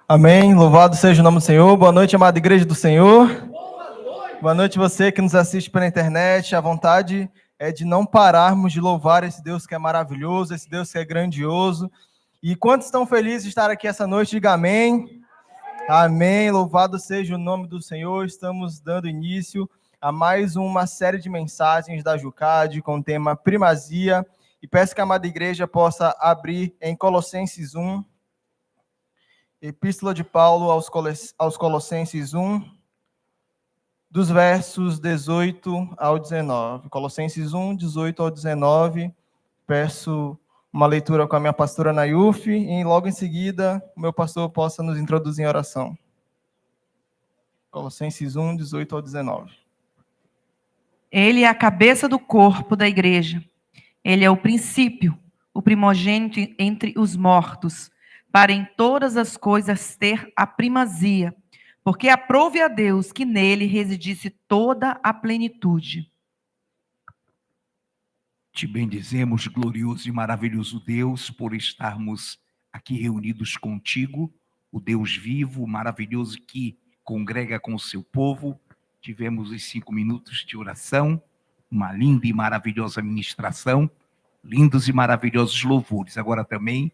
Amém. Louvado seja o nome do Senhor. Boa noite, amada igreja do Senhor. Boa noite você que nos assiste pela internet. A vontade é de não pararmos de louvar esse Deus que é maravilhoso, esse Deus que é grandioso. E quantos estão felizes de estar aqui essa noite? Diga amém. Amém. Louvado seja o nome do Senhor. Estamos dando início a mais uma série de mensagens da Jucade com o tema primazia. E peço que a amada igreja possa abrir em Colossenses 1. Epístola de Paulo aos Colossenses 1, dos versos 18 ao 19. Colossenses 1, 18 ao 19. Peço uma leitura com a minha pastora Nayuf e logo em seguida o meu pastor possa nos introduzir em oração. Colossenses 1, 18 ao 19. Ele é a cabeça do corpo da igreja. Ele é o princípio, o primogênito entre os mortos, para em todas as coisas ter a primazia, porque aprove a Deus que nele residisse toda a plenitude. Te bendizemos, glorioso e maravilhoso Deus, por estarmos aqui reunidos contigo, o Deus vivo, maravilhoso que congrega com o seu povo. Tivemos os 5 minutos de oração, uma linda e maravilhosa ministração, lindos e maravilhosos louvores. Agora também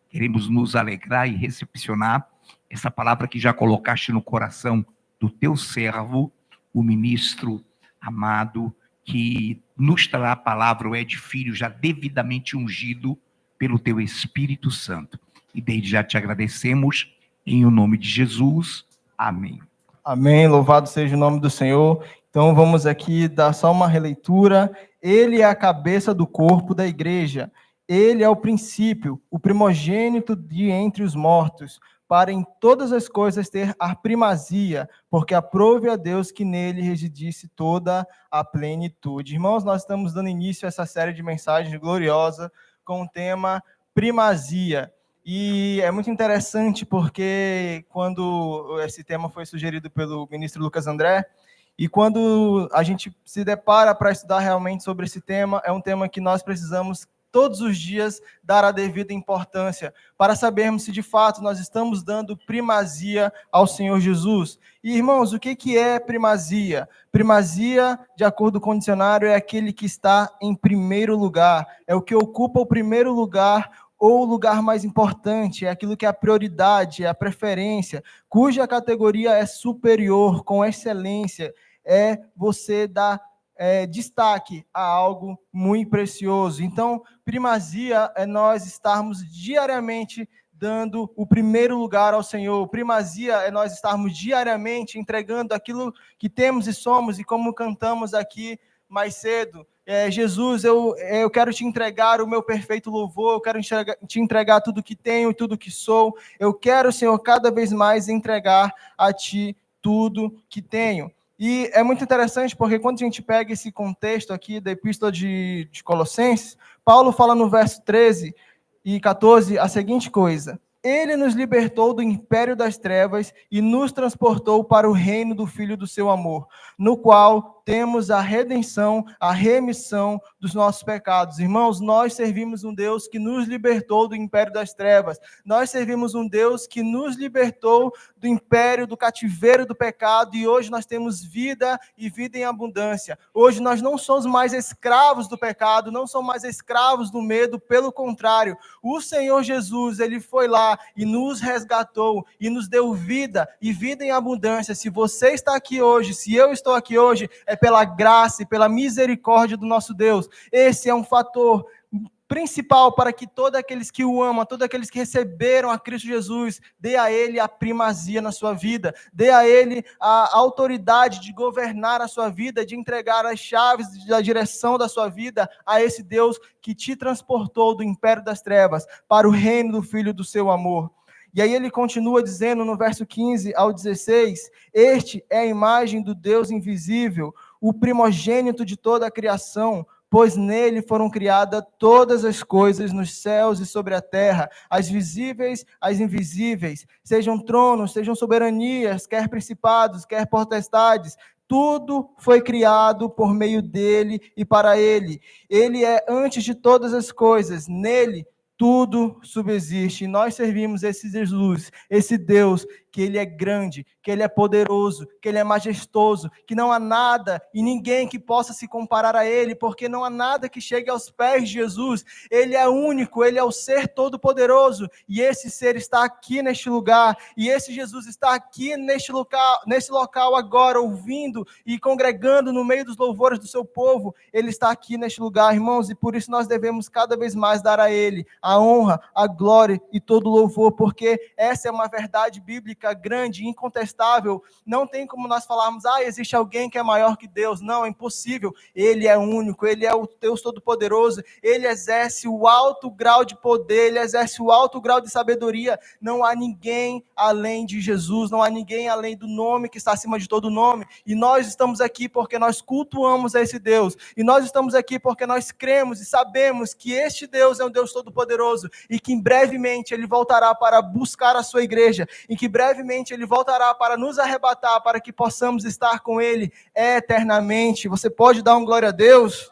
queremos nos alegrar e recepcionar essa palavra que já colocaste no coração do teu servo, o ministro amado, que nos trará a palavra, o Ed Filho, já devidamente ungido pelo teu Espírito Santo. E desde já te agradecemos, em o nome de Jesus. Amém. Amém, louvado seja o nome do Senhor. Então vamos aqui dar só uma releitura. Ele é a cabeça do corpo da igreja. Ele é o princípio, o primogênito de entre os mortos, para em todas as coisas ter a primazia, porque aprove a Deus que nele residisse toda a plenitude. Irmãos, nós estamos dando início a essa série de mensagens gloriosa com o tema primazia. E é muito interessante porque quando esse tema foi sugerido pelo ministro Lucas André, e quando a gente se depara para estudar realmente sobre esse tema, é um tema que nós precisamos todos os dias dar a devida importância, para sabermos se de fato nós estamos dando primazia ao Senhor Jesus. E irmãos, o que é primazia? Primazia, de acordo com o dicionário, é aquele que está em primeiro lugar, é o que ocupa o primeiro lugar, ou o lugar mais importante, é aquilo que é a prioridade, é a preferência, cuja categoria é superior, com excelência, é você dar destaque a algo muito precioso. Então, primazia é nós estarmos diariamente dando o primeiro lugar ao Senhor. Primazia é nós estarmos diariamente entregando aquilo que temos e somos, e como cantamos aqui mais cedo, Jesus, eu quero te entregar o meu perfeito louvor, eu quero te entregar tudo que tenho e tudo que sou, eu quero, Senhor, cada vez mais entregar a ti tudo que tenho. E é muito interessante porque quando a gente pega esse contexto aqui da Epístola de Colossenses, Paulo fala no verso 13 e 14 a seguinte coisa: ele nos libertou do império das trevas e nos transportou para o reino do Filho do seu amor, no qual temos a redenção, a remissão dos nossos pecados. Irmãos, nós servimos um Deus que nos libertou do império das trevas. Nós servimos um Deus que nos libertou do império, do cativeiro do pecado, e hoje nós temos vida e vida em abundância. Hoje nós não somos mais escravos do pecado, não somos mais escravos do medo, pelo contrário, o Senhor Jesus, ele foi lá e nos resgatou e nos deu vida e vida em abundância. Se você está aqui hoje, se eu estou aqui hoje, é pela graça e pela misericórdia do nosso Deus. Esse é um fator principal para que todos aqueles que o amam, todos aqueles que receberam a Cristo Jesus, dê a Ele a primazia na sua vida, dê a Ele a autoridade de governar a sua vida, de entregar as chaves da direção da sua vida a esse Deus que te transportou do império das trevas para o reino do Filho do seu amor. E aí ele continua dizendo no verso 15 ao 16, este é a imagem do Deus invisível, o primogênito de toda a criação, pois nele foram criadas todas as coisas nos céus e sobre a terra, as visíveis, as invisíveis, sejam tronos, sejam soberanias, quer principados, quer potestades, tudo foi criado por meio dele e para ele. Ele é antes de todas as coisas, nele tudo subsiste. E nós servimos esse Jesus, esse Deus, que Ele é grande, que Ele é poderoso, que Ele é majestoso, que não há nada e ninguém que possa se comparar a Ele, porque não há nada que chegue aos pés de Jesus. Ele é único, Ele é o ser todo-poderoso, e esse ser está aqui neste lugar, e esse Jesus está aqui neste local agora, ouvindo e congregando no meio dos louvores do seu povo. Ele está aqui neste lugar, irmãos, e por isso nós devemos cada vez mais dar a Ele a honra, a glória e todo o louvor, porque essa é uma verdade bíblica grande, incontestável. Não tem como nós falarmos, existe alguém que é maior que Deus. Não, é impossível. Ele é único, Ele é o Deus Todo-Poderoso, Ele exerce o alto grau de poder, Ele exerce o alto grau de sabedoria. Não há ninguém além de Jesus, não há ninguém além do nome que está acima de todo nome, e nós estamos aqui porque nós cultuamos a esse Deus, e nós estamos aqui porque nós cremos e sabemos que este Deus é um Deus Todo-Poderoso, e que em brevemente Ele voltará para buscar a sua igreja, e que brevemente Ele voltará para nos arrebatar, para que possamos estar com Ele eternamente. Você pode dar um glória a Deus?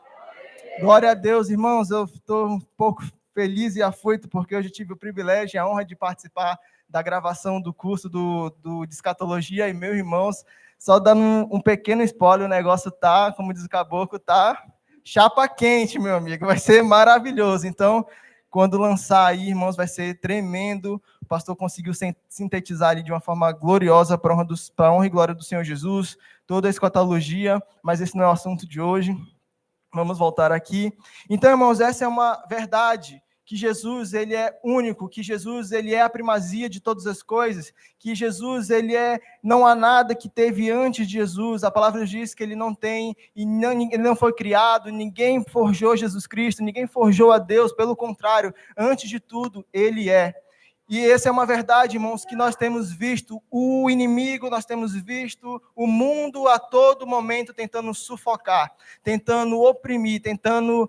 Glória a Deus, irmãos. Eu estou um pouco feliz e afoito, porque hoje tive o privilégio e a honra de participar da gravação do curso de escatologia, e meus irmãos, só dando um pequeno spoiler, o negócio tá, como diz o caboclo, tá chapa quente, meu amigo, vai ser maravilhoso. Então, quando lançar aí, irmãos, vai ser tremendo. O pastor conseguiu sintetizar ali de uma forma gloriosa para a honra e glória do Senhor Jesus, toda a escatologia, mas esse não é o assunto de hoje. Vamos voltar aqui. Então, irmãos, essa é uma verdade, que Jesus, Ele é único, que Jesus, Ele é a primazia de todas as coisas, que Jesus, não há nada que teve antes de Jesus. A palavra diz que Ele não tem, Ele não foi criado, ninguém forjou Jesus Cristo, ninguém forjou a Deus, pelo contrário, antes de tudo, Ele é. E essa é uma verdade, irmãos, que nós temos visto o inimigo, nós temos visto o mundo a todo momento tentando sufocar, tentando oprimir, tentando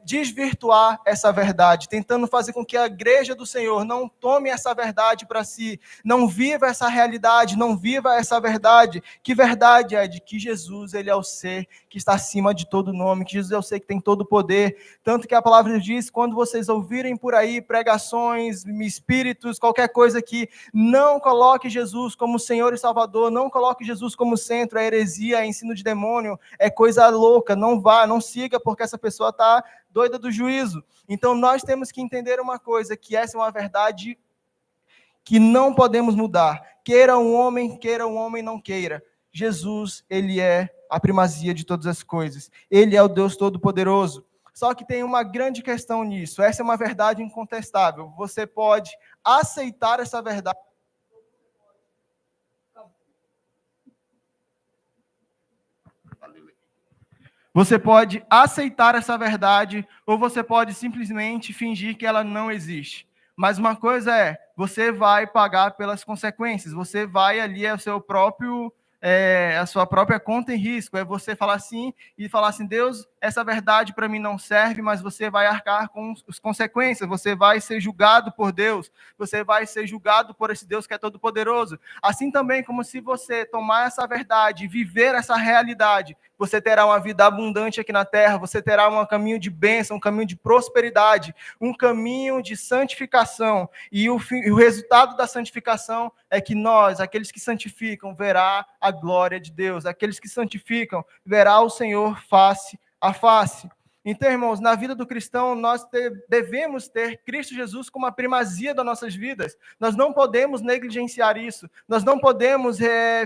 desvirtuar essa verdade, tentando fazer com que a igreja do Senhor não tome essa verdade para si, não viva essa realidade, não viva essa verdade. Que verdade é? De que Jesus, Ele é o ser que está acima de todo nome, que Jesus é o ser que tem todo o poder, tanto que a palavra diz, quando vocês ouvirem por aí pregações, espíritos, qualquer coisa que não coloque Jesus como Senhor e Salvador, não coloque Jesus como centro, é heresia, é ensino de demônio, é coisa louca, não vá, não siga, porque essa pessoa está doida do juízo. Então nós temos que entender uma coisa, que essa é uma verdade que não podemos mudar, queira um homem não queira. Jesus, Ele é a primazia de todas as coisas, Ele é o Deus Todo-Poderoso. Só que tem uma grande questão nisso, essa é uma verdade incontestável. Você pode aceitar essa verdade. Você pode aceitar essa verdade, ou você pode simplesmente fingir que ela não existe. Mas uma coisa é, você vai pagar pelas consequências, você vai ali a sua própria conta em risco, é você falar assim, e falar assim, Deus, essa verdade para mim não serve, mas você vai arcar com as consequências, você vai ser julgado por Deus, você vai ser julgado por esse Deus que é todo-poderoso. Assim também como se você tomar essa verdade e viver essa realidade, você terá uma vida abundante aqui na terra, você terá um caminho de bênção, um caminho de prosperidade, um caminho de santificação, e o resultado da santificação é que nós, aqueles que santificam, verá a glória de Deus, aqueles que santificam, verá o Senhor face a face. Então, irmãos, na vida do cristão, nós devemos ter Cristo Jesus como a primazia das nossas vidas. Nós não podemos negligenciar isso. Nós não podemos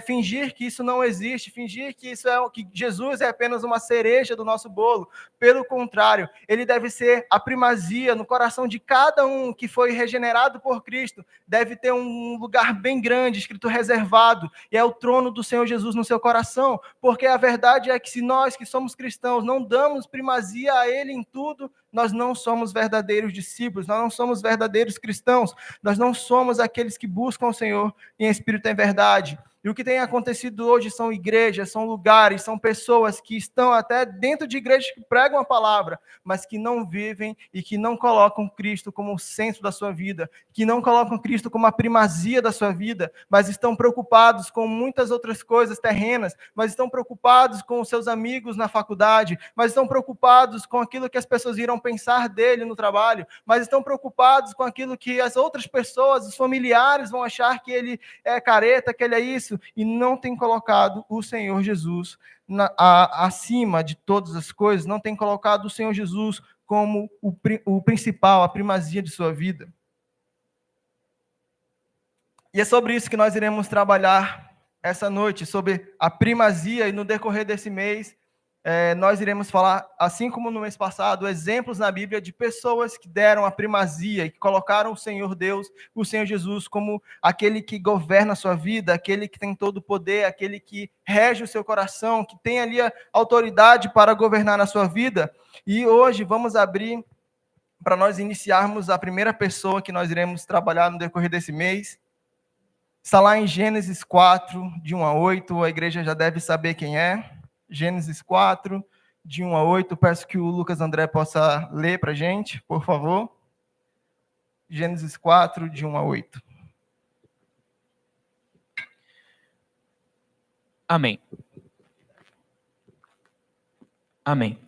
fingir que isso não existe, fingir que que Jesus é apenas uma cereja do nosso bolo. Pelo contrário, Ele deve ser a primazia no coração de cada um que foi regenerado por Cristo. Deve ter um lugar bem grande, escrito reservado, e é o trono do Senhor Jesus no seu coração, porque a verdade é que se nós que somos cristãos não damos primazia a Ele em tudo, nós não somos verdadeiros discípulos, nós não somos verdadeiros cristãos, nós não somos aqueles que buscam o Senhor em espírito e em verdade. E o que tem acontecido hoje são igrejas, são lugares, são pessoas que estão até dentro de igrejas que pregam a palavra, mas que não vivem e que não colocam Cristo como o centro da sua vida, que não colocam Cristo como a primazia da sua vida, mas estão preocupados com muitas outras coisas terrenas, mas estão preocupados com os seus amigos na faculdade, mas estão preocupados com aquilo que as pessoas irão pensar dele no trabalho, mas estão preocupados com aquilo que as outras pessoas, os familiares vão achar que ele é careta, que ele é isso, e não tem colocado o Senhor Jesus acima de todas as coisas, não tem colocado o Senhor Jesus como o principal, a primazia de sua vida. E é sobre isso que nós iremos trabalhar essa noite, sobre a primazia, e no decorrer desse mês, nós iremos falar, assim como no mês passado, exemplos na Bíblia de pessoas que deram a primazia e que colocaram o Senhor Deus, o Senhor Jesus, como aquele que governa a sua vida, aquele que tem todo o poder, aquele que rege o seu coração, que tem ali a autoridade para governar a sua vida. E hoje vamos abrir para nós iniciarmos a primeira pessoa que nós iremos trabalhar no decorrer desse mês. Está lá em Gênesis 4, de 1 a 8, a igreja já deve saber quem é. Gênesis 4, de 1 a 8, peço que o Lucas André possa ler para a gente, por favor. Gênesis 4, de 1 a 8. Amém. Amém.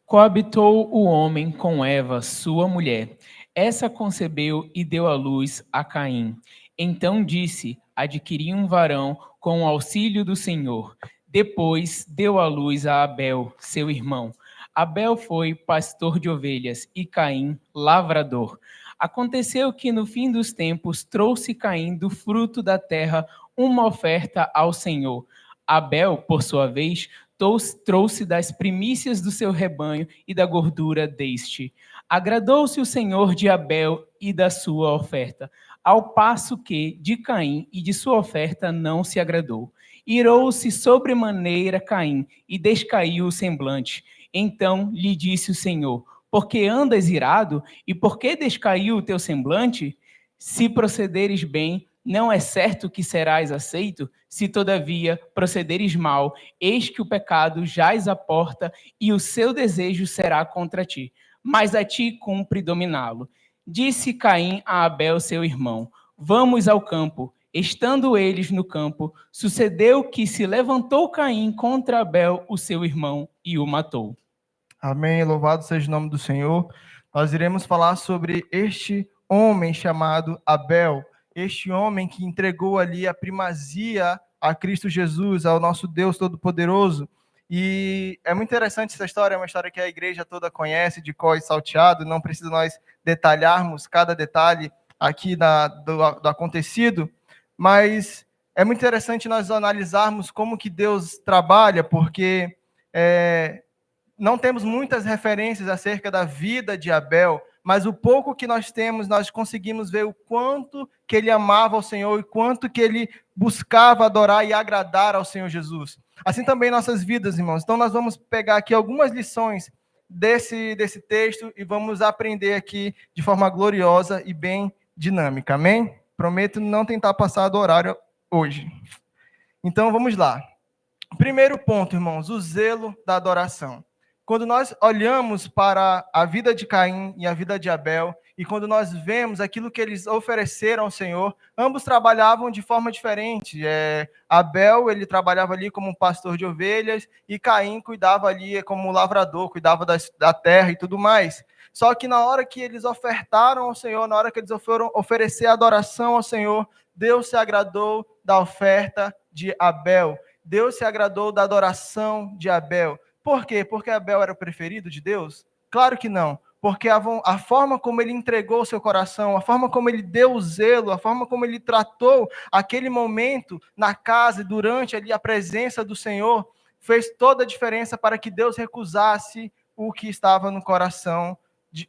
Coabitou o homem com Eva, sua mulher. Essa concebeu e deu à luz a Caim. Então disse: adquiri um varão com o auxílio do Senhor. Depois deu à luz a Abel, seu irmão. Abel foi pastor de ovelhas e Caim, lavrador. Aconteceu que no fim dos tempos trouxe Caim do fruto da terra uma oferta ao Senhor. Abel, por sua vez, trouxe das primícias do seu rebanho e da gordura deste. Agradou-se o Senhor de Abel e da sua oferta, ao passo que de Caim e de sua oferta não se agradou. Irou-se sobremaneira Caim e descaiu o semblante. Então lhe disse o Senhor: por que andas irado e por que descaiu o teu semblante? Se procederes bem, não é certo que serás aceito? Se, todavia, procederes mal, eis que o pecado jaz à porta e o seu desejo será contra ti, mas a ti cumpre dominá-lo. Disse Caim a Abel, seu irmão: vamos ao campo. Estando eles no campo, sucedeu que se levantou Caim contra Abel, o seu irmão, e o matou. Amém, louvado seja o nome do Senhor. Nós iremos falar sobre este homem chamado Abel, este homem que entregou ali a primazia a Cristo Jesus, ao nosso Deus Todo-Poderoso. E é muito interessante essa história, é uma história que a igreja toda conhece, de cor e salteado, não precisa nós detalharmos cada detalhe aqui do acontecido, mas é muito interessante nós analisarmos como que Deus trabalha, porque não temos muitas referências acerca da vida de Abel, mas o pouco que nós temos, nós conseguimos ver o quanto que ele amava ao Senhor e quanto que ele buscava adorar e agradar ao Senhor Jesus. Assim também nossas vidas, irmãos. Então nós vamos pegar aqui algumas lições desse texto e vamos aprender aqui de forma gloriosa e bem dinâmica. Amém? Prometo não tentar passar do horário hoje. Então vamos lá. Primeiro ponto, irmãos, o zelo da adoração. Quando nós olhamos para a vida de Caim e a vida de Abel, e quando nós vemos aquilo que eles ofereceram ao Senhor, ambos trabalhavam de forma diferente. Abel, ele trabalhava ali como pastor de ovelhas, e Caim cuidava ali como lavrador, cuidava da terra e tudo mais. Só que na hora que eles ofertaram ao Senhor, na hora que eles foram oferecer adoração ao Senhor, Deus se agradou da oferta de Abel. Deus se agradou da adoração de Abel. Por quê? Porque Abel era o preferido de Deus? Claro que não. Porque a forma como ele entregou o seu coração, a forma como ele deu o zelo, a forma como ele tratou aquele momento na casa, durante ali a presença do Senhor, fez toda a diferença para que Deus recusasse o que estava no coração,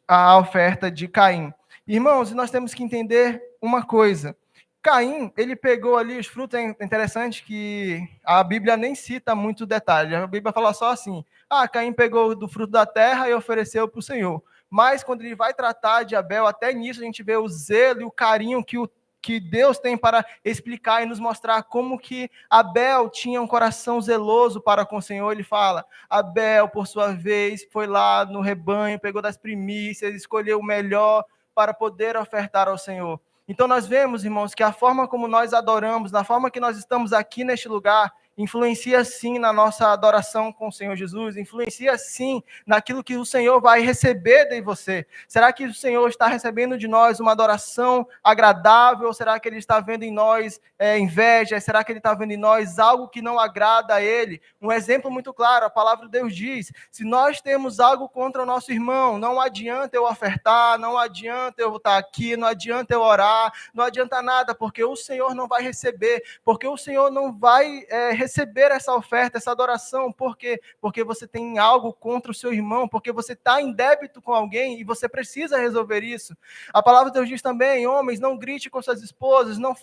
a oferta de Caim. Irmãos, nós temos que entender uma coisa. Caim, ele pegou ali os frutos, é interessante que a Bíblia nem cita muito detalhe, a Bíblia fala só assim, Caim pegou do fruto da terra e ofereceu para o Senhor. Mas quando ele vai tratar de Abel, até nisso a gente vê o zelo e o carinho que que Deus tem para explicar e nos mostrar como que Abel tinha um coração zeloso para com o Senhor. Ele fala, Abel, por sua vez, foi lá no rebanho, pegou das primícias, escolheu o melhor para poder ofertar ao Senhor. Então nós vemos, irmãos, que a forma como nós adoramos, na forma que nós estamos aqui neste lugar, influencia sim na nossa adoração com o Senhor Jesus, influencia sim naquilo que o Senhor vai receber de você. Será que o Senhor está recebendo de nós uma adoração agradável, ou será que Ele está vendo em nós inveja, será que Ele está vendo em nós algo que não agrada a Ele? Um exemplo muito claro, a palavra de Deus diz, se nós temos algo contra o nosso irmão, não adianta eu ofertar, não adianta eu estar aqui, não adianta eu orar, não adianta nada, porque o Senhor não vai receber, porque o Senhor não vai receber essa oferta, essa adoração. Por quê? Porque você tem algo contra o seu irmão, porque você está em débito com alguém e você precisa resolver isso. A palavra de Deus diz também, homens, não grite com suas esposas, não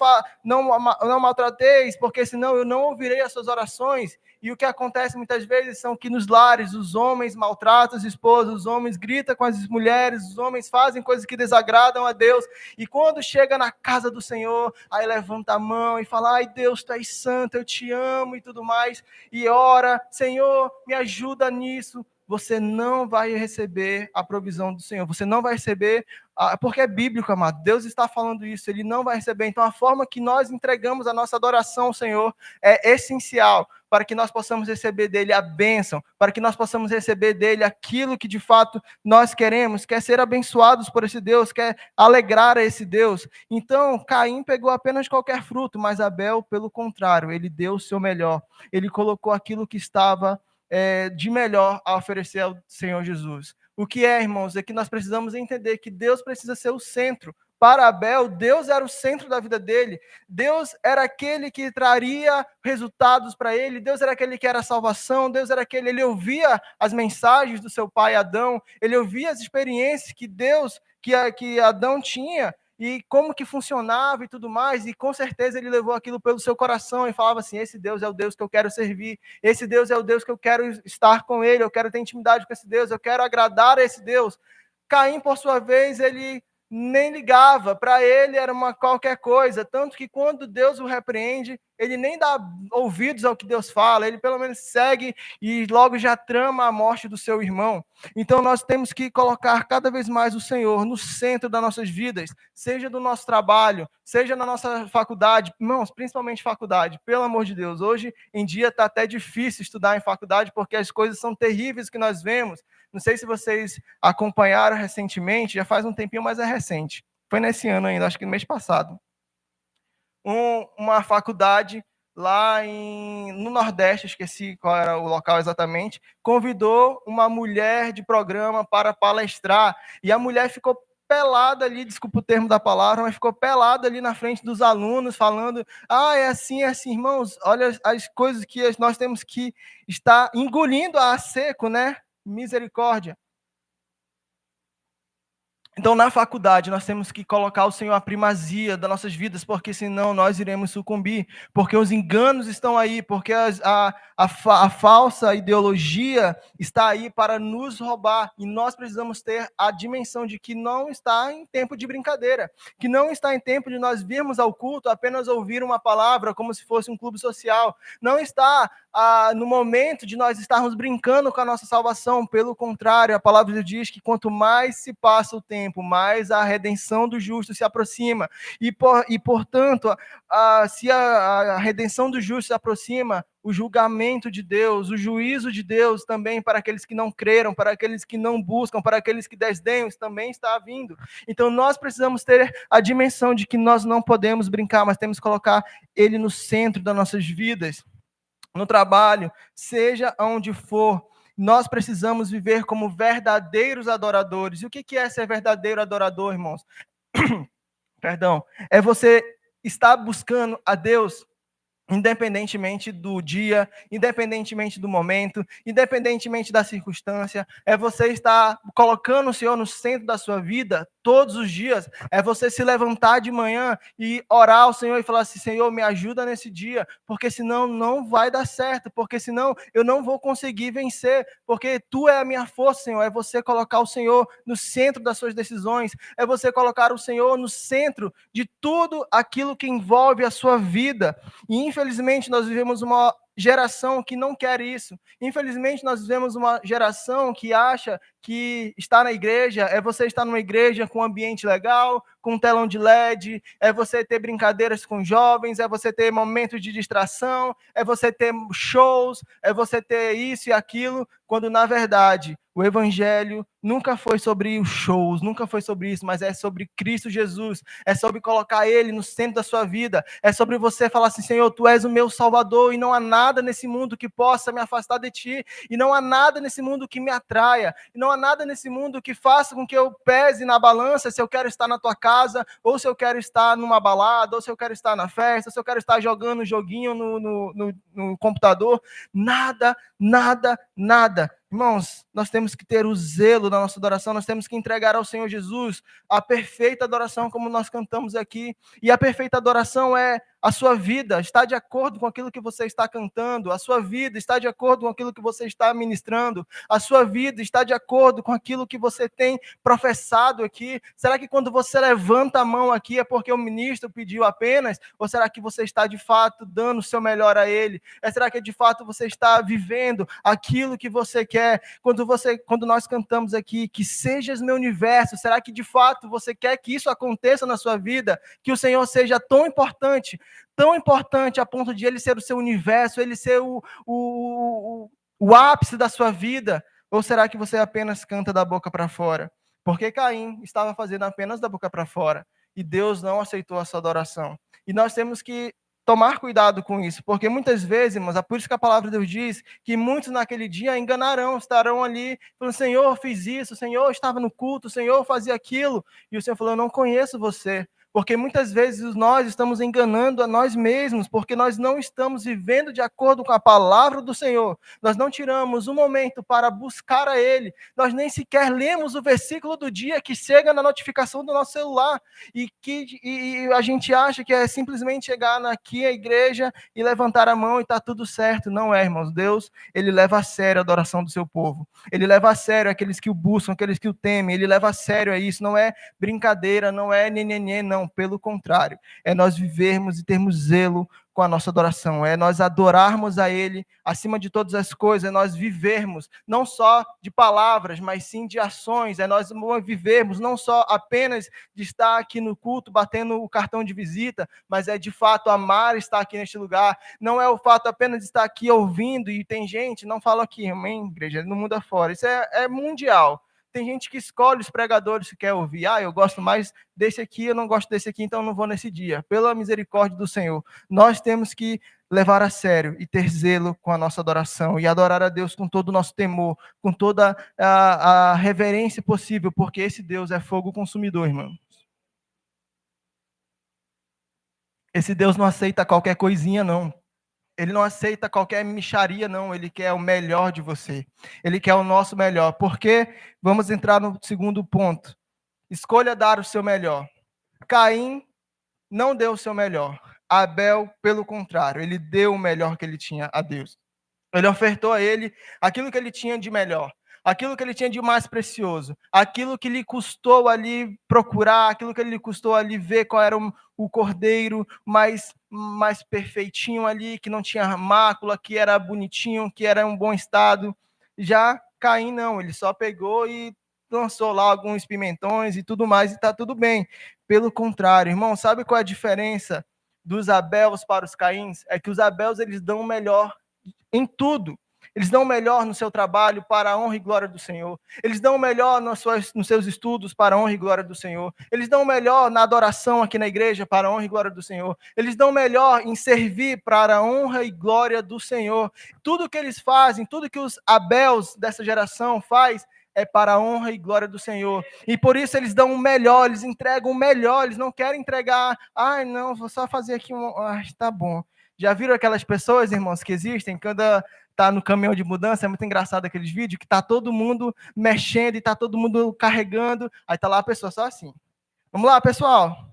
maltrateis, porque senão eu não ouvirei as suas orações. E o que acontece muitas vezes são que nos lares os homens maltratam as esposas, os homens gritam com as mulheres, os homens fazem coisas que desagradam a Deus, e quando chega na casa do Senhor, aí levanta a mão e fala, ai Deus, tu és santo, eu te amo e tudo mais, e ora, Senhor, me ajuda nisso. Você não vai receber a provisão do Senhor, você não vai receber, porque é bíblico, amado, Deus está falando isso, Ele não vai receber. Então a forma que nós entregamos a nossa adoração ao Senhor é essencial, para que nós possamos receber dele a bênção, para que nós possamos receber dele aquilo que de fato nós queremos, quer ser abençoados por esse Deus, quer alegrar a esse Deus. Então Caim pegou apenas qualquer fruto, mas Abel, pelo contrário, ele deu o seu melhor, ele colocou aquilo que estava de melhor a oferecer ao Senhor Jesus. O que é, irmãos, é que nós precisamos entender que Deus precisa ser o centro. Para Abel, Deus era o centro da vida dele, Deus era aquele que traria resultados para ele, Deus era aquele que era a salvação, Deus era aquele, ele ouvia as mensagens do seu pai Adão, ele ouvia as experiências que Adão tinha, e como que funcionava e tudo mais, e com certeza ele levou aquilo pelo seu coração e falava assim, esse Deus é o Deus que eu quero servir, esse Deus é o Deus que eu quero estar com ele, eu quero ter intimidade com esse Deus, eu quero agradar a esse Deus. Caim, por sua vez, ele nem ligava, para ele era uma qualquer coisa, tanto que quando Deus o repreende, ele nem dá ouvidos ao que Deus fala, ele pelo menos segue e logo já trama a morte do seu irmão. Então nós temos que colocar cada vez mais o Senhor no centro das nossas vidas, seja do nosso trabalho, seja na nossa faculdade, irmãos, principalmente faculdade, pelo amor de Deus, hoje em dia está até difícil estudar em faculdade, porque as coisas são terríveis que nós vemos. Não sei se vocês acompanharam recentemente, já faz um tempinho, mas é recente. Foi nesse ano ainda, acho que no mês passado. Uma faculdade lá no Nordeste, esqueci qual era o local exatamente, convidou uma mulher de programa para palestrar, e a mulher ficou pelada ali, desculpa o termo da palavra, mas ficou pelada ali na frente dos alunos, falando, é assim, irmãos, olha as coisas que nós temos que estar engolindo a seco, né? Misericórdia. Então, na faculdade, nós temos que colocar o Senhor a primazia das nossas vidas, porque senão nós iremos sucumbir, porque os enganos estão aí, porque a falsa ideologia está aí para nos roubar, e nós precisamos ter a dimensão de que não está em tempo de brincadeira, que não está em tempo de nós virmos ao culto apenas ouvir uma palavra, como se fosse um clube social, não está no momento de nós estarmos brincando com a nossa salvação. Pelo contrário, a palavra de Deus diz que quanto mais se passa o tempo, mais a redenção do justo se aproxima, e portanto, se a redenção do justo se aproxima, o julgamento de Deus, o juízo de Deus também para aqueles que não creram, para aqueles que não buscam, para aqueles que desdenham, também está vindo. Então nós precisamos ter a dimensão de que nós não podemos brincar, mas temos que colocar ele no centro das nossas vidas. No trabalho, seja onde for, nós precisamos viver como verdadeiros adoradores. E o que é ser verdadeiro adorador, irmãos? Perdão. É você estar buscando a Deus independentemente do dia, independentemente do momento, independentemente da circunstância. É você estar colocando o Senhor no centro da sua vida todos os dias. É você se levantar de manhã e orar ao Senhor e falar assim: Senhor, me ajuda nesse dia, porque senão não vai dar certo, porque senão eu não vou conseguir vencer, porque Tu é a minha força, Senhor. É você colocar o Senhor no centro das suas decisões, é você colocar o Senhor no centro de tudo aquilo que envolve a sua vida. E infelizmente nós vivemos uma geração que não quer isso. Infelizmente, nós vivemos uma geração que acha que estar na igreja é você estar numa igreja com um ambiente legal, com um telão de LED, é você ter brincadeiras com jovens, é você ter momentos de distração, é você ter shows, é você ter isso e aquilo, quando na verdade o evangelho nunca foi sobre os shows, nunca foi sobre isso, mas é sobre Cristo Jesus, é sobre colocar Ele no centro da sua vida, é sobre você falar assim: Senhor, Tu és o meu Salvador e não há nada nesse mundo que possa me afastar de Ti, e não há nada nesse mundo que me atraia, e não há nada nesse mundo que faça com que eu pese na balança se eu quero estar na Tua casa, ou se eu quero estar numa balada, ou se eu quero estar na festa, ou se eu quero estar jogando um joguinho no computador. Nada, nada, nada. Irmãos, nós temos que ter o zelo da nossa adoração, nós temos que entregar ao Senhor Jesus a perfeita adoração, como nós cantamos aqui. E a perfeita adoração é a sua vida está de acordo com aquilo que você está cantando, a sua vida está de acordo com aquilo que você está ministrando, a sua vida está de acordo com aquilo que você tem professado aqui. Será que quando você levanta a mão aqui é porque o ministro pediu apenas? Ou será que você está de fato dando o seu melhor a ele? Será que de fato você está vivendo aquilo que você quer? Quando nós cantamos aqui, que sejas meu universo, será que de fato você quer que isso aconteça na sua vida? Que o Senhor seja tão importante a ponto de Ele ser o seu universo, Ele ser o ápice da sua vida? Ou será que você apenas canta da boca para fora? Porque Caim estava fazendo apenas da boca para fora, e Deus não aceitou a sua adoração. E nós temos que tomar cuidado com isso, porque muitas vezes, irmãos, é por isso que a palavra de Deus diz que muitos naquele dia enganarão, estarão ali falando: Senhor, fiz isso, Senhor, estava no culto, Senhor, fazia aquilo, e o Senhor falou: eu não conheço você. Porque muitas vezes nós estamos enganando a nós mesmos, porque nós não estamos vivendo de acordo com a palavra do Senhor. Nós não tiramos um momento para buscar a Ele. Nós nem sequer lemos o versículo do dia que chega na notificação do nosso celular. E a gente acha que é simplesmente chegar aqui à igreja e levantar a mão e está tudo certo. Não é, irmãos. Deus, Ele leva a sério a adoração do seu povo. Ele leva a sério aqueles que o buscam, aqueles que o temem. Ele leva a sério isso. Não é brincadeira, não é nenenê, não. Pelo contrário, é nós vivermos e termos zelo com a nossa adoração, é nós adorarmos a Ele acima de todas as coisas, é nós vivermos não só de palavras, mas sim de ações, é nós vivermos não só apenas de estar aqui no culto, batendo o cartão de visita, mas é de fato amar estar aqui neste lugar, não é o fato apenas de estar aqui ouvindo, e tem gente, não falo aqui, amém, igreja, no mundo afora, isso é mundial. Tem gente que escolhe os pregadores que quer ouvir. Eu gosto mais desse aqui, eu não gosto desse aqui, então não vou nesse dia. Pela misericórdia do Senhor, nós temos que levar a sério e ter zelo com a nossa adoração e adorar a Deus com todo o nosso temor, com toda a reverência possível, porque esse Deus é fogo consumidor, irmãos. Esse Deus não aceita qualquer coisinha, não. Ele não aceita qualquer mixaria, não. Ele quer o melhor de você. Ele quer o nosso melhor. Porque, vamos entrar no segundo ponto. Escolha dar o seu melhor. Caim não deu o seu melhor. Abel, pelo contrário, ele deu o melhor que ele tinha a Deus. Ele ofertou a ele aquilo que ele tinha de melhor, aquilo que ele tinha de mais precioso, aquilo que lhe custou ali procurar, aquilo que lhe custou ali ver qual era o cordeiro mais perfeitinho ali, que não tinha mácula, que era bonitinho, que era em um bom estado. Já Caim não, ele só pegou e lançou lá alguns pimentões e tudo mais, e está tudo bem. Pelo contrário, irmão, sabe qual é a diferença dos Abels para os Caíns? É que os Abels, eles dão o melhor em tudo. Eles dão o melhor no seu trabalho para a honra e glória do Senhor. Eles dão o melhor nos seus estudos para a honra e glória do Senhor. Eles dão o melhor na adoração aqui na igreja para a honra e glória do Senhor. Eles dão o melhor em servir para a honra e glória do Senhor. Tudo que eles fazem, tudo que os Abels dessa geração faz, é para a honra e glória do Senhor. E por isso eles dão o melhor, eles entregam o melhor, eles não querem entregar, não, vou só fazer aqui tá bom. Já viram aquelas pessoas, irmãos, que existem? está no caminhão de mudança, é muito engraçado aqueles vídeos que está todo mundo mexendo e está todo mundo carregando, aí está lá a pessoa só assim. Vamos lá, pessoal.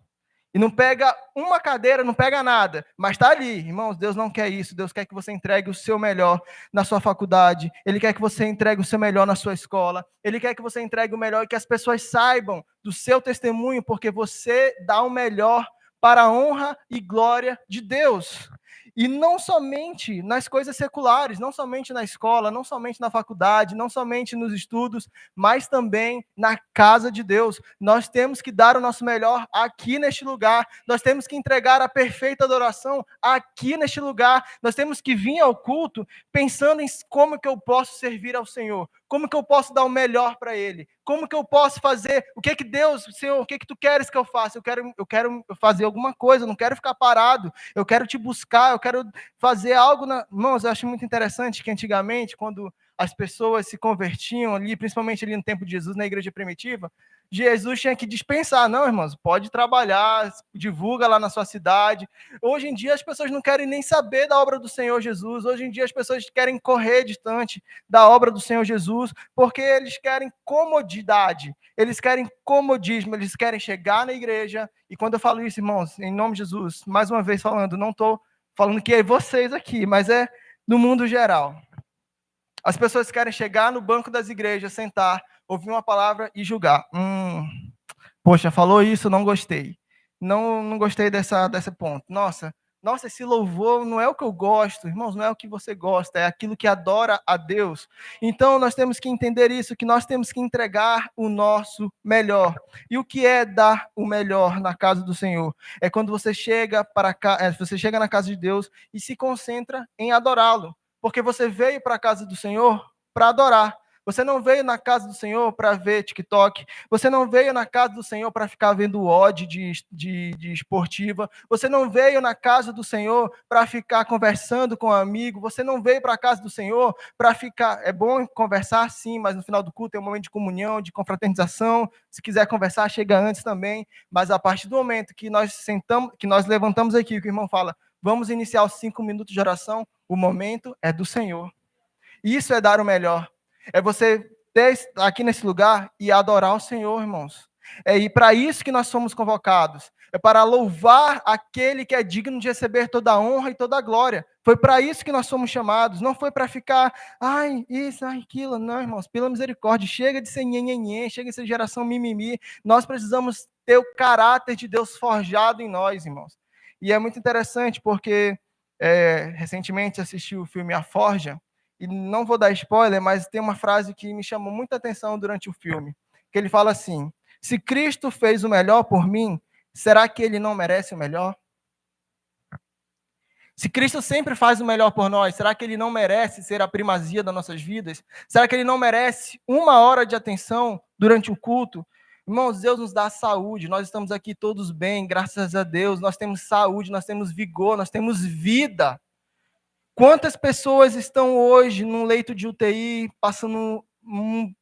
E não pega uma cadeira, não pega nada, mas está ali. Irmãos, Deus não quer isso. Deus quer que você entregue o seu melhor na sua faculdade. Ele quer que você entregue o seu melhor na sua escola. Ele quer que você entregue o melhor e que as pessoas saibam do seu testemunho, porque você dá o melhor para a honra e glória de Deus. E não somente nas coisas seculares, não somente na escola, não somente na faculdade, não somente nos estudos, mas também na casa de Deus. Nós temos que dar o nosso melhor aqui neste lugar. Nós temos que entregar a perfeita adoração aqui neste lugar. Nós temos que vir ao culto pensando em como que eu posso servir ao Senhor. Como que eu posso dar o melhor para Ele? Como que eu posso fazer? O que Deus, Senhor, o que Tu queres que eu faça? Eu quero fazer alguma coisa, eu não quero ficar parado. Eu quero Te buscar, eu quero fazer algo. Irmãos, eu acho muito interessante que antigamente, quando as pessoas se convertiam ali, principalmente ali no tempo de Jesus, na igreja primitiva, Jesus tinha que dispensar. Não, irmãos, pode trabalhar, divulga lá na sua cidade. Hoje em dia as pessoas não querem nem saber da obra do Senhor Jesus. Hoje em dia as pessoas querem correr distante da obra do Senhor Jesus, porque eles querem comodidade, eles querem comodismo, eles querem chegar na igreja. E quando eu falo isso, irmãos, em nome de Jesus, mais uma vez falando, não estou falando que é vocês aqui, mas é no mundo geral. As pessoas querem chegar no banco das igrejas, sentar, ouvir uma palavra e julgar. Poxa, falou isso, não gostei. Não gostei desse ponto. Nossa, esse louvor não é o que eu gosto, irmãos, não é o que você gosta, é aquilo que adora a Deus. Então, nós temos que entender isso, que nós temos que entregar o nosso melhor. E o que é dar o melhor na casa do Senhor? É quando você chega na casa de Deus e se concentra em adorá-lo. Porque você veio para a casa do Senhor para adorar. Você não veio na casa do Senhor para ver TikTok. Você não veio na casa do Senhor para ficar vendo odd de esportiva. Você não veio na casa do Senhor para ficar conversando com um amigo. Você não veio para a casa do Senhor para ficar... É bom conversar, sim, mas no final do culto tem um momento de comunhão, de confraternização. Se quiser conversar, chega antes também. Mas a partir do momento que nós sentamos, que nós levantamos aqui, que o irmão fala, vamos iniciar os 5 minutos de oração, o momento é do Senhor. Isso é dar o melhor. É você estar aqui nesse lugar e adorar o Senhor, irmãos. E para isso que nós somos convocados. É para louvar aquele que é digno de receber toda a honra e toda a glória. Foi para isso que nós somos chamados. Não foi para ficar, isso, aquilo. Não, irmãos, pela misericórdia. Chega de ser nhenhenhen, chega de ser geração mimimi. Nós precisamos ter o caráter de Deus forjado em nós, irmãos. E é muito interessante porque recentemente assisti o filme A Forja. E não vou dar spoiler, mas tem uma frase que me chamou muita atenção durante o filme, que ele fala assim: se Cristo fez o melhor por mim, será que ele não merece o melhor? Se Cristo sempre faz o melhor por nós, será que ele não merece ser a primazia das nossas vidas? Será que ele não merece 1 hora de atenção durante o culto? Irmãos, Deus nos dá saúde, nós estamos aqui todos bem, graças a Deus, nós temos saúde, nós temos vigor, nós temos vida. Quantas pessoas estão hoje num leito de UTI, passando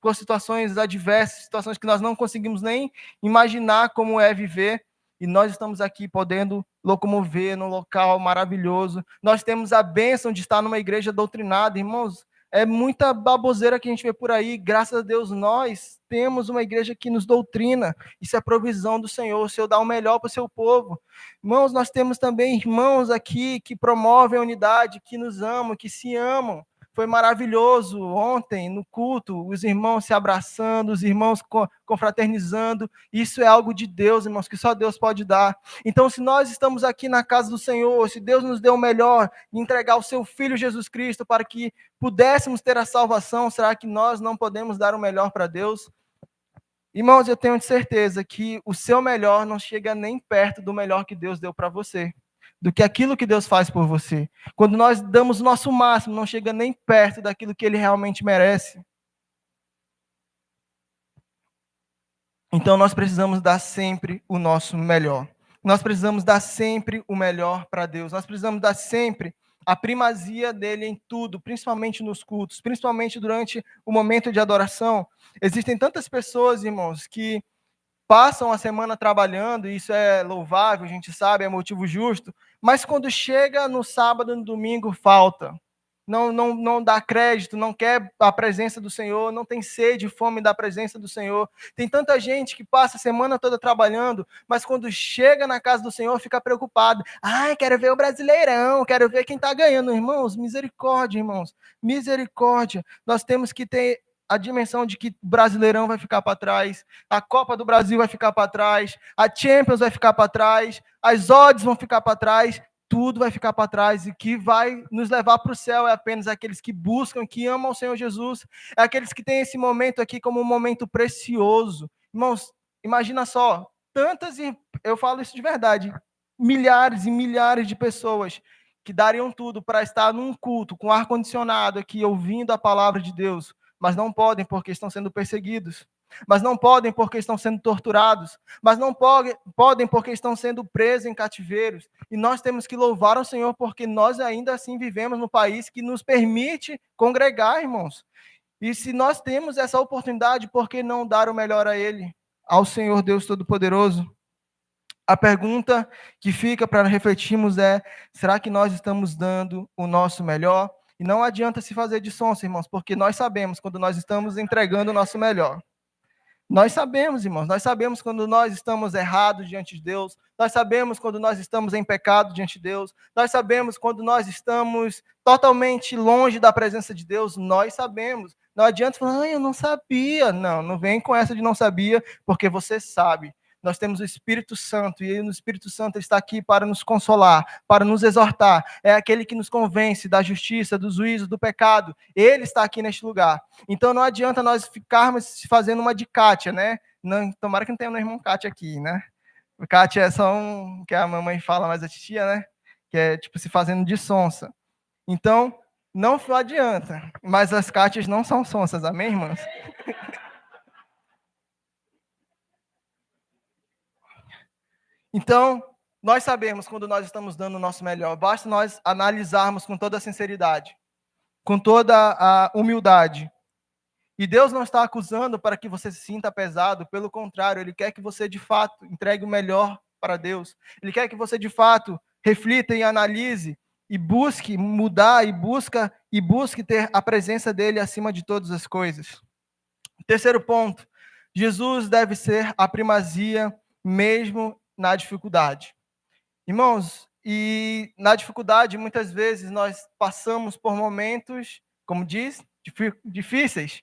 por situações adversas, situações que nós não conseguimos nem imaginar como é viver, e nós estamos aqui podendo locomover num local maravilhoso. Nós temos a bênção de estar numa igreja doutrinada, irmãos. É muita baboseira que a gente vê por aí. Graças a Deus, nós temos uma igreja que nos doutrina. Isso é provisão do Senhor. O Senhor dá o melhor para o seu povo. Irmãos, nós temos também irmãos aqui que promovem a unidade, que nos amam, que se amam. Foi maravilhoso ontem, no culto, os irmãos se abraçando, os irmãos confraternizando. Isso é algo de Deus, irmãos, que só Deus pode dar. Então, se nós estamos aqui na casa do Senhor, se Deus nos deu o melhor, entregar o seu Filho Jesus Cristo para que pudéssemos ter a salvação, será que nós não podemos dar o melhor para Deus? Irmãos, eu tenho certeza que o seu melhor não chega nem perto do melhor que Deus deu para você, do que aquilo que Deus faz por você. Quando nós damos o nosso máximo, não chega nem perto daquilo que Ele realmente merece. Então nós precisamos dar sempre o nosso melhor. Nós precisamos dar sempre o melhor para Deus. Nós precisamos dar sempre a primazia dele em tudo, principalmente nos cultos, principalmente durante o momento de adoração. Existem tantas pessoas, irmãos, que passam a semana trabalhando, e isso é louvável, a gente sabe, é motivo justo, mas quando chega no sábado, no domingo, falta. não dá crédito, não quer a presença do Senhor, não tem sede e fome da presença do Senhor. Tem tanta gente que passa a semana toda trabalhando, mas quando chega na casa do Senhor fica preocupado. Ai, quero ver o Brasileirão, quero ver quem está ganhando. Irmãos, misericórdia, irmãos, misericórdia. Nós temos que ter a dimensão de que o Brasileirão vai ficar para trás, a Copa do Brasil vai ficar para trás, a Champions vai ficar para trás, as odds vão ficar para trás, tudo vai ficar para trás, e que vai nos levar para o céu é apenas aqueles que buscam, que amam o Senhor Jesus, é aqueles que têm esse momento aqui como um momento precioso. Irmãos, imagina só, eu falo isso de verdade, milhares e milhares de pessoas que dariam tudo para estar num culto com ar-condicionado aqui, ouvindo a palavra de Deus, mas não podem porque estão sendo perseguidos, mas não podem porque estão sendo torturados, mas não podem porque estão sendo presos em cativeiros. E nós temos que louvar ao Senhor porque nós ainda assim vivemos no país que nos permite congregar, irmãos. E se nós temos essa oportunidade, por que não dar o melhor a Ele, ao Senhor Deus Todo-Poderoso? A pergunta que fica para refletirmos é: será que nós estamos dando o nosso melhor? E não adianta se fazer de sonso, irmãos, porque nós sabemos quando nós estamos entregando o nosso melhor. Nós sabemos, irmãos, nós sabemos quando nós estamos errados diante de Deus, nós sabemos quando nós estamos em pecado diante de Deus, nós sabemos quando nós estamos totalmente longe da presença de Deus, nós sabemos. Não adianta falar, eu não sabia. Não, não vem com essa de não sabia, porque você sabe. Nós temos o Espírito Santo, e o Espírito Santo está aqui para nos consolar, para nos exortar. É aquele que nos convence da justiça, do juízo, do pecado. Ele está aqui neste lugar. Então não adianta nós ficarmos fazendo uma de Kátia, né? Não, tomara que não tenha um irmão Kátia aqui, né? O Kátia é só um que a mamãe fala, mas a titia, né? Que é tipo se fazendo de sonsa. Então, não adianta. Mas as Kátias não são sonsas, amém, irmãos? Então, nós sabemos quando nós estamos dando o nosso melhor. Basta nós analisarmos com toda a sinceridade, com toda a humildade. E Deus não está acusando para que você se sinta pesado, pelo contrário, Ele quer que você, de fato, entregue o melhor para Deus. Ele quer que você, de fato, reflita e analise, e busque mudar, e busque ter a presença dEle acima de todas as coisas. Terceiro ponto, Jesus deve ser a primazia, mesmo na dificuldade. Irmãos, e na dificuldade, muitas vezes, nós passamos por momentos, como diz, difíceis,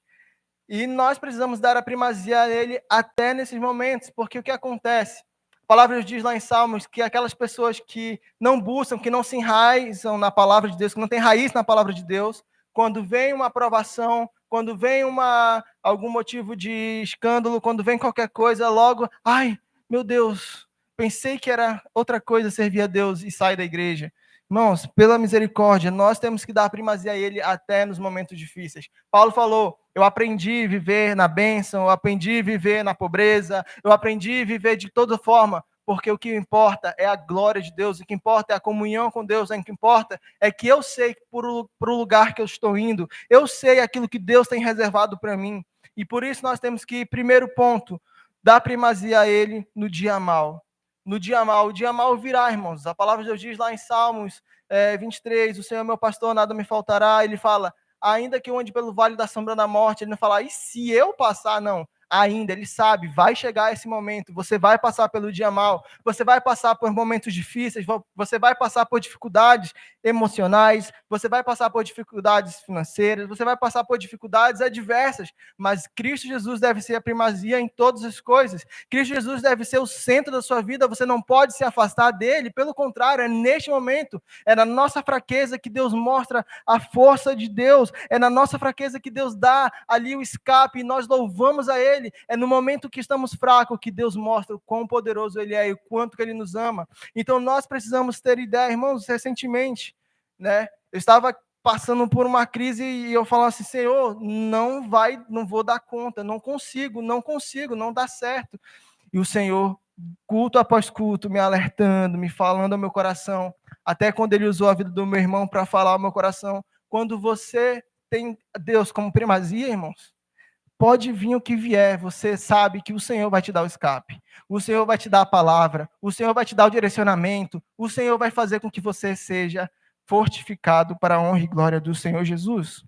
e nós precisamos dar a primazia a Ele até nesses momentos, porque o que acontece? A palavra diz lá em Salmos que aquelas pessoas que não buscam, que não se enraizam na palavra de Deus, que não têm raiz na palavra de Deus, quando vem uma aprovação, quando vem algum motivo de escândalo, quando vem qualquer coisa, logo, ai, meu Deus, pensei que era outra coisa servir a Deus e sai da igreja. Irmãos, pela misericórdia, nós temos que dar primazia a Ele até nos momentos difíceis. Paulo falou, eu aprendi a viver na bênção, eu aprendi a viver na pobreza, eu aprendi a viver de toda forma, porque o que importa é a glória de Deus, o que importa é a comunhão com Deus, o que importa é que eu sei para o lugar que eu estou indo, eu sei aquilo que Deus tem reservado para mim. E por isso nós temos que, primeiro ponto, dar primazia a Ele no dia mau. No dia mau, o dia mau virá, irmãos. A palavra de Deus diz lá em Salmos 23, o Senhor é meu pastor, nada me faltará. Ele fala, ainda que eu ande pelo vale da sombra da morte, ele não fala, e se eu passar? Não. Ainda, ele sabe, vai chegar esse momento, você vai passar pelo dia mau, você vai passar por momentos difíceis, você vai passar por dificuldades emocionais, você vai passar por dificuldades financeiras, você vai passar por dificuldades adversas, mas Cristo Jesus deve ser a primazia em todas as coisas, Cristo Jesus deve ser o centro da sua vida, você não pode se afastar dele, pelo contrário, é neste momento, é na nossa fraqueza que Deus mostra a força de Deus, é na nossa fraqueza que Deus dá ali o escape, e nós louvamos a Ele. É no momento que estamos fracos que Deus mostra o quão poderoso Ele é e o quanto que Ele nos ama. Então nós precisamos ter ideia, irmãos, recentemente, né? Eu estava passando por uma crise e eu falava assim, Senhor, não vou dar conta, não consigo, não dá certo. E o Senhor, culto após culto, me alertando, me falando ao meu coração, até quando Ele usou a vida do meu irmão para falar ao meu coração, quando você tem Deus como primazia, irmãos, pode vir o que vier, você sabe que o Senhor vai te dar o escape, o Senhor vai te dar a palavra, o Senhor vai te dar o direcionamento, o Senhor vai fazer com que você seja fortificado para a honra e glória do Senhor Jesus.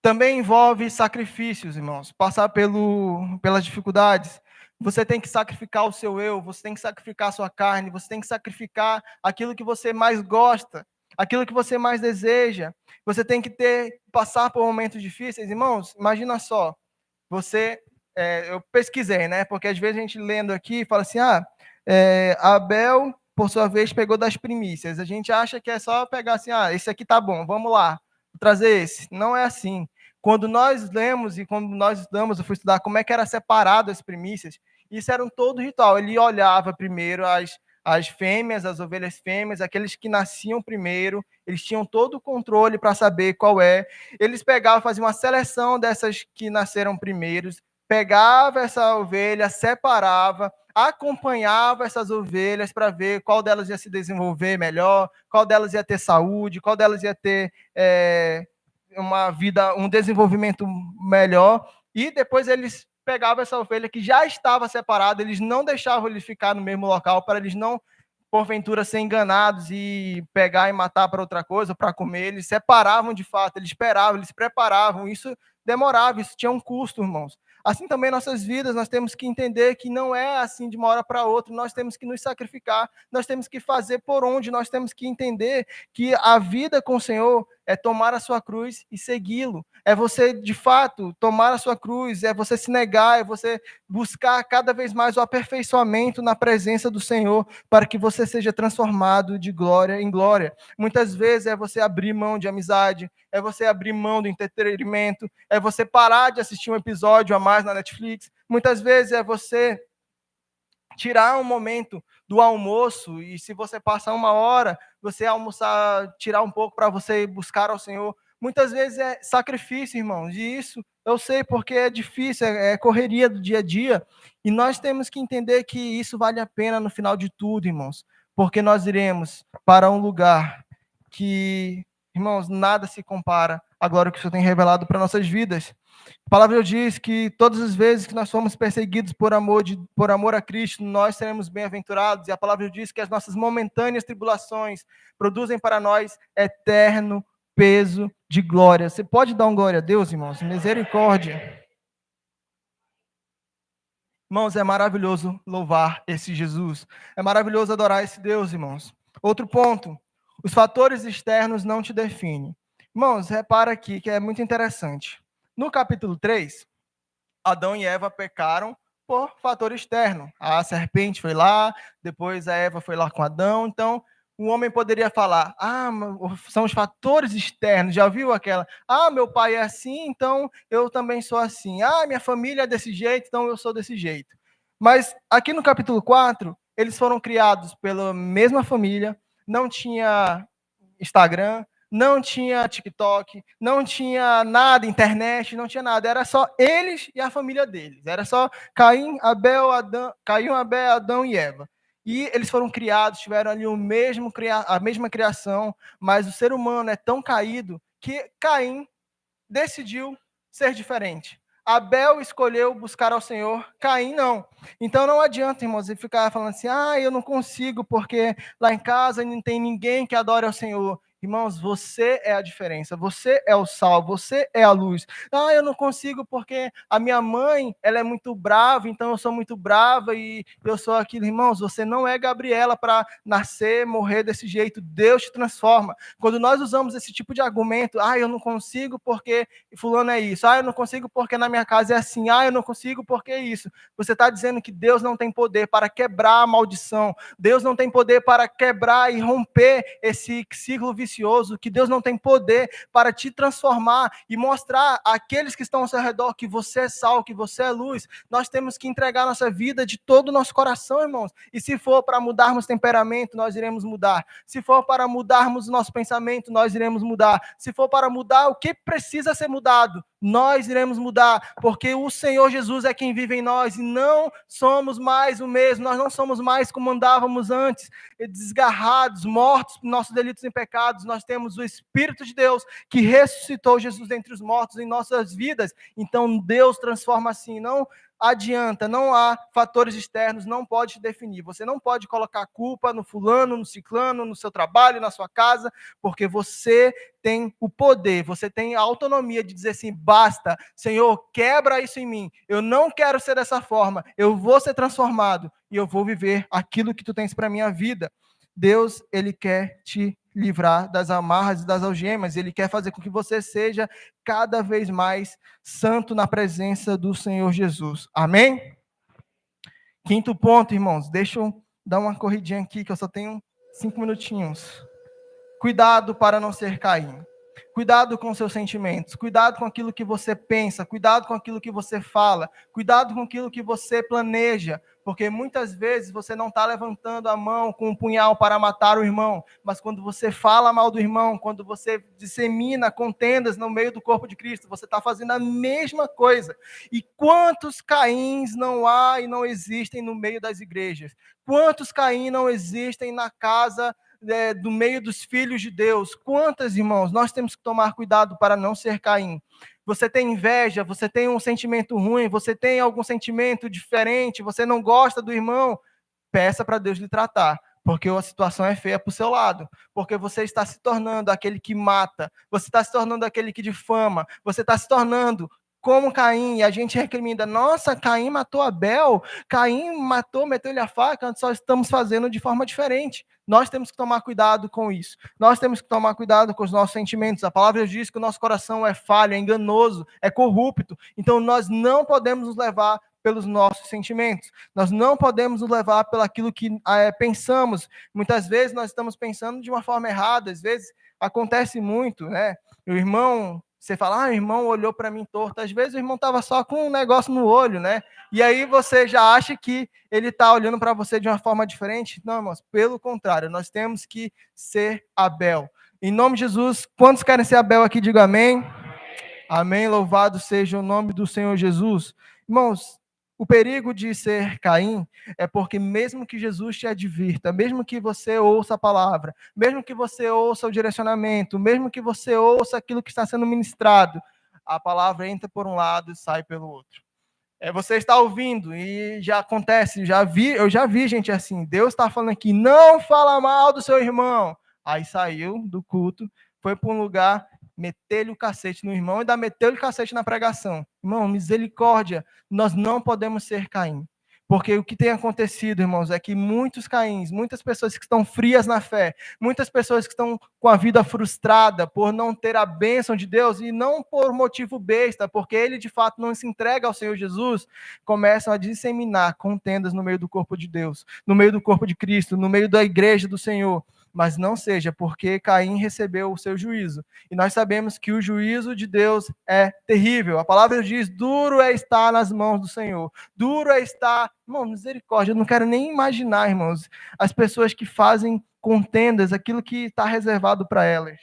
Também envolve sacrifícios, irmãos, passar pelas dificuldades. Você tem que sacrificar o seu eu, você tem que sacrificar a sua carne, você tem que sacrificar aquilo que você mais gosta, aquilo que você mais deseja. Você tem que passar por momentos difíceis. Irmãos, imagina só, eu pesquisei, né? Porque às vezes a gente lendo aqui fala assim, Abel, por sua vez, pegou das primícias. A gente acha que é só pegar assim, esse aqui tá bom, vamos lá, vou trazer esse. Não é assim. Quando nós lemos e quando nós estudamos, eu fui estudar como é que era separado as primícias, isso era um todo ritual. Ele olhava primeiro as fêmeas, as ovelhas fêmeas, aqueles que nasciam primeiro, eles tinham todo o controle para saber qual é. Eles pegavam, faziam uma seleção dessas que nasceram primeiros, pegava essa ovelha, separava, acompanhava essas ovelhas para ver qual delas ia se desenvolver melhor, qual delas ia ter saúde, qual delas ia ter uma vida, um desenvolvimento melhor, e depois eles pegavam essa ovelha que já estava separada, eles não deixavam ele ficar no mesmo local para eles não, porventura, ser enganados e pegar e matar para outra coisa, para comer. Eles separavam de fato, eles esperavam, eles se preparavam. Isso demorava, isso tinha um custo, irmãos. Assim também nossas vidas, nós temos que entender que não é assim de uma hora para outra, nós temos que nos sacrificar, nós temos que fazer por onde, nós temos que entender que a vida com o Senhor é tomar a sua cruz e segui-lo. É você, de fato, tomar a sua cruz, é você se negar, é você buscar cada vez mais o aperfeiçoamento na presença do Senhor, para que você seja transformado de glória em glória. Muitas vezes é você abrir mão de amizade, é você abrir mão do entretenimento, é você parar de assistir um episódio a mais na Netflix. Muitas vezes é você tirar um momento do almoço, e se você passar uma hora, você almoçar, tirar um pouco para você buscar ao Senhor. Muitas vezes é sacrifício, irmãos, e isso eu sei porque é difícil, é correria do dia a dia, e nós temos que entender que isso vale a pena no final de tudo, irmãos, porque nós iremos para um lugar que, irmãos, nada se compara à glória que o Senhor tem revelado para nossas vidas. A palavra diz que todas as vezes que nós fomos perseguidos por amor a Cristo, nós seremos bem-aventurados. E a palavra diz que as nossas momentâneas tribulações produzem para nós eterno peso de glória. Você pode dar um glória a Deus, irmãos? Misericórdia. Irmãos, é maravilhoso louvar esse Jesus. É maravilhoso adorar esse Deus, irmãos. Outro ponto, os fatores externos não te definem. Irmãos, repara aqui que é muito interessante. No capítulo 3, Adão e Eva pecaram por fator externo. A serpente foi lá, depois a Eva foi lá com Adão. Então, o homem poderia falar, são os fatores externos. Já viu aquela? Meu pai é assim, então eu também sou assim. Minha família é desse jeito, então eu sou desse jeito. Mas aqui no capítulo 4, eles foram criados pela mesma família, não tinha Instagram, não tinha TikTok, não tinha nada, internet, não tinha nada. Era só eles e a família deles. Era só Caim, Abel, Adão e Eva. E eles foram criados, tiveram ali a mesma criação, mas o ser humano é tão caído que Caim decidiu ser diferente. Abel escolheu buscar ao Senhor, Caim não. Então não adianta, irmãos, ele ficar falando assim, eu não consigo porque lá em casa não tem ninguém que adore ao Senhor. Irmãos, você é a diferença, você é o sal, você é a luz. Eu não consigo porque a minha mãe, ela é muito brava, então eu sou muito brava e eu sou aquilo. Irmãos, você não é Gabriela para nascer, morrer desse jeito. Deus te transforma. Quando nós usamos esse tipo de argumento, eu não consigo porque fulano é isso. Eu não consigo porque na minha casa é assim. Eu não consigo porque é isso. Você está dizendo que Deus não tem poder para quebrar a maldição. Deus não tem poder para quebrar e romper esse ciclo vicioso, que Deus não tem poder para te transformar e mostrar àqueles que estão ao seu redor que você é sal, que você é luz. Nós temos que entregar nossa vida de todo o nosso coração, irmãos. E se for para mudarmos temperamento, nós iremos mudar. Se for para mudarmos o nosso pensamento, nós iremos mudar. Se for para mudar o que precisa ser mudado, nós iremos mudar, porque o Senhor Jesus é quem vive em nós e não somos mais o mesmo, nós não somos mais como andávamos antes, desgarrados, mortos por nossos delitos e pecados. transformados, nós temos o Espírito de Deus que ressuscitou Jesus dentre os mortos em nossas vidas. Então Deus transforma assim, não adianta, não há fatores externos, não pode te definir. Você não pode colocar a culpa no fulano, no ciclano, no seu trabalho, na sua casa, porque você tem o poder, você tem a autonomia de dizer assim, basta, Senhor, quebra isso em mim, eu não quero ser dessa forma, eu vou ser transformado e eu vou viver aquilo que tu tens para a minha vida. Deus, Ele quer te livrar das amarras e das algemas, Ele quer fazer com que você seja cada vez mais santo na presença do Senhor Jesus. Amém? Quinto ponto, irmãos, deixa eu dar uma corridinha aqui, que eu só tenho 5 minutinhos. Cuidado para não ser Caim. Cuidado com seus sentimentos, cuidado com aquilo que você pensa, cuidado com aquilo que você fala, cuidado com aquilo que você planeja, porque muitas vezes você não está levantando a mão com um punhal para matar o irmão, mas quando você fala mal do irmão, quando você dissemina contendas no meio do corpo de Cristo, você está fazendo a mesma coisa. E quantos Caíns não há e não existem no meio das igrejas? Quantos Caim não existem na casa do meio dos filhos de Deus? Quantas, irmãos, nós temos que tomar cuidado para não ser Caim. Você tem inveja, você tem um sentimento ruim, você tem algum sentimento diferente, você não gosta do irmão, peça para Deus lhe tratar, porque a situação é feia para o seu lado, porque você está se tornando aquele que mata, você está se tornando aquele que difama, você está se tornando como Caim, e a gente recrimina, nossa, Caim matou Abel, Caim meteu-lhe a faca, nós só estamos fazendo de forma diferente. Nós temos que tomar cuidado com isso. Nós temos que tomar cuidado com os nossos sentimentos. A palavra diz que o nosso coração é falho, é enganoso, é corrupto. Então nós não podemos nos levar pelos nossos sentimentos. Nós não podemos nos levar pelo aquilo que pensamos. Muitas vezes nós estamos pensando de uma forma errada. Às vezes acontece muito, né? O irmão... Você fala, o irmão olhou para mim torto. Às vezes o irmão estava só com um negócio no olho, né? E aí você já acha que ele está olhando para você de uma forma diferente. Não, irmãos, pelo contrário, nós temos que ser Abel. Em nome de Jesus, quantos querem ser Abel aqui? Diga amém. Amém, louvado seja o nome do Senhor Jesus. Irmãos, o perigo de ser Caim é porque mesmo que Jesus te advirta, mesmo que você ouça a palavra, mesmo que você ouça o direcionamento, mesmo que você ouça aquilo que está sendo ministrado, a palavra entra por um lado e sai pelo outro. Você está ouvindo e já acontece, eu já vi gente assim, Deus está falando aqui, não fala mal do seu irmão. Aí saiu do culto, foi para um lugar, meteu-lhe o cacete no irmão e ainda meteu-lhe o cacete na pregação. Irmão, misericórdia, nós não podemos ser Caim. Porque o que tem acontecido, irmãos, é que muitos Caíns, muitas pessoas que estão frias na fé, muitas pessoas que estão com a vida frustrada por não ter a bênção de Deus, e não por motivo besta, porque ele de fato não se entrega ao Senhor Jesus, começam a disseminar contendas no meio do corpo de Deus, no meio do corpo de Cristo, no meio da igreja do Senhor. Mas não seja, porque Caim recebeu o seu juízo. E nós sabemos que o juízo de Deus é terrível. A palavra diz, duro é estar nas mãos do Senhor. Duro é estar... Irmão, misericórdia, eu não quero nem imaginar, irmãos, as pessoas que fazem contendas, aquilo que está reservado para elas.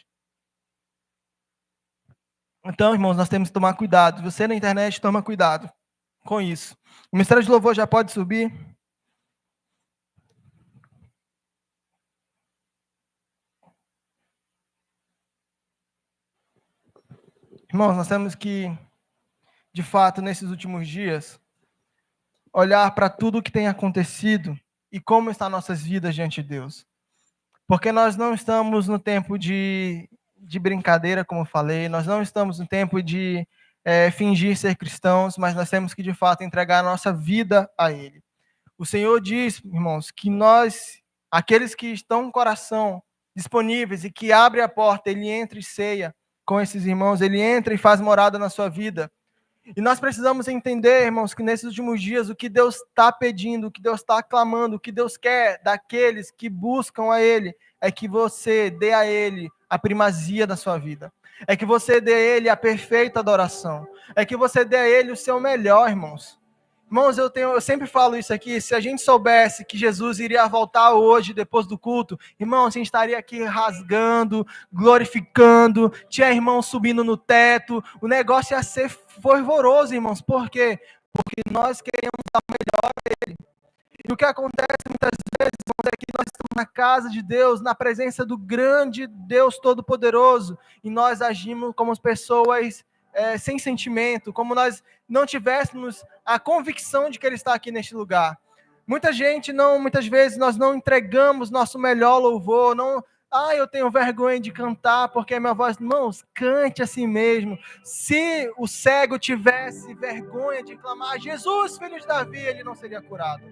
Então, irmãos, nós temos que tomar cuidado. Você na internet, toma cuidado com isso. O ministério de louvor já pode subir. Irmãos, nós temos que, de fato, nesses últimos dias, olhar para tudo o que tem acontecido e como estão nossas vidas diante de Deus. Porque nós não estamos no tempo de brincadeira, como eu falei, nós não estamos no tempo de fingir ser cristãos, mas nós temos que, de fato, entregar a nossa vida a Ele. O Senhor diz, irmãos, que nós, aqueles que estão com o coração disponíveis e que abrem a porta, Ele entra e ceia com esses irmãos, Ele entra e faz morada na sua vida. E nós precisamos entender, irmãos, que nesses últimos dias o que Deus está pedindo, o que Deus está clamando, o que Deus quer daqueles que buscam a Ele, é que você dê a Ele a primazia da sua vida. É que você dê a Ele a perfeita adoração. É que você dê a Ele o seu melhor, irmãos. Irmãos, eu sempre falo isso aqui, se a gente soubesse que Jesus iria voltar hoje, depois do culto, irmãos, a gente estaria aqui rasgando, glorificando, tinha irmão subindo no teto, o negócio ia ser fervoroso, irmãos. Por quê? Porque nós queremos dar o melhor a Ele. E o que acontece muitas vezes, irmãos, é que nós estamos na casa de Deus, na presença do grande Deus Todo-Poderoso, e nós agimos como pessoas sem sentimento, como nós não tivéssemos a convicção de que Ele está aqui neste lugar. Muitas vezes nós não entregamos nosso melhor louvor, eu tenho vergonha de cantar porque a minha voz... Irmãos, cante assim mesmo. Se o cego tivesse vergonha de clamar Jesus, filho de Davi, ele não seria curado.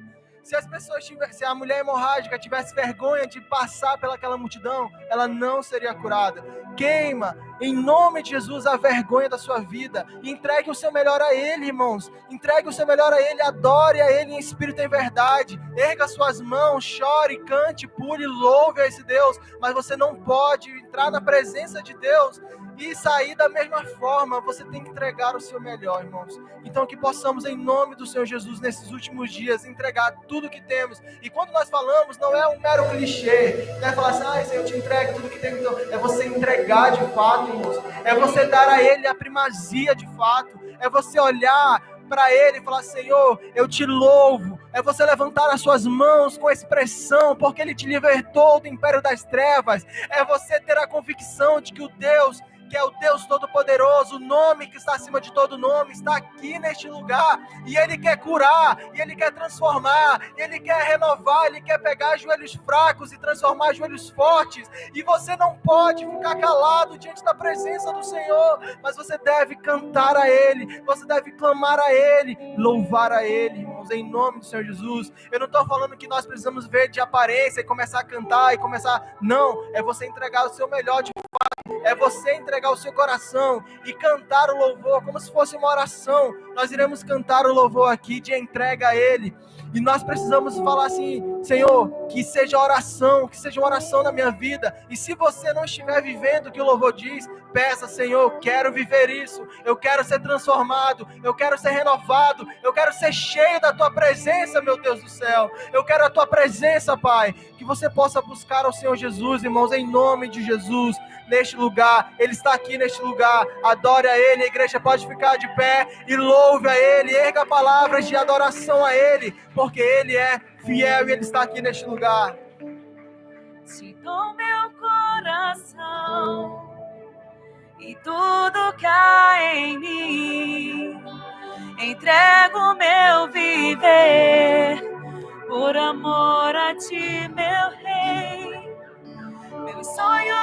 Se a mulher hemorrágica tivesse vergonha de passar pelaquela multidão, ela não seria curada. Queima, em nome de Jesus, a vergonha da sua vida. E entregue o seu melhor a Ele, irmãos. Entregue o seu melhor a Ele, adore a Ele em espírito e em verdade. Erga suas mãos, chore, cante, pule, louve a esse Deus. Mas você não pode entrar na presença de Deus e sair da mesma forma. Você tem que entregar o seu melhor, irmãos. Então que possamos, em nome do Senhor Jesus, nesses últimos dias, entregar tudo que temos. E quando nós falamos, não é um mero clichê, não é falar assim, Senhor, eu te entrego tudo que tenho. Então, é você entregar de fato, irmãos. É você dar a Ele a primazia de fato. É você olhar para Ele e falar, Senhor, eu te louvo. É você levantar as suas mãos com expressão, porque Ele te libertou do império das trevas. É você ter a convicção de que o Deus, que é o Deus Todo-Poderoso, o nome que está acima de todo nome, está aqui neste lugar, e Ele quer curar, e Ele quer transformar, e Ele quer renovar, Ele quer pegar joelhos fracos e transformar joelhos fortes, e você não pode ficar calado diante da presença do Senhor, mas você deve cantar a Ele, você deve clamar a Ele, louvar a Ele, irmãos, em nome do Senhor Jesus. Eu não estou falando que nós precisamos ver de aparência e começar a cantar e começar, não, é você entregar o seu melhor de fato, é você entregar o seu coração e cantar o louvor como se fosse uma oração. Nós iremos cantar o louvor aqui de entrega a Ele, e nós precisamos falar assim, Senhor, que seja oração, que seja uma oração na minha vida. E se você não estiver vivendo o que o louvor diz, peça, Senhor, eu quero viver isso, eu quero ser transformado, eu quero ser renovado, eu quero ser cheio da Tua presença, meu Deus do céu, eu quero a Tua presença, Pai, que você possa buscar ao Senhor Jesus, irmãos, em nome de Jesus, neste lugar, Ele está aqui neste lugar, adore a Ele, a igreja pode ficar de pé e louve a Ele, erga palavras de adoração a Ele, porque Ele é fiel e Ele está aqui neste lugar. Te dou meu coração e tudo que há em mim, entrego meu viver por amor a Ti, meu Rei. Meus sonhos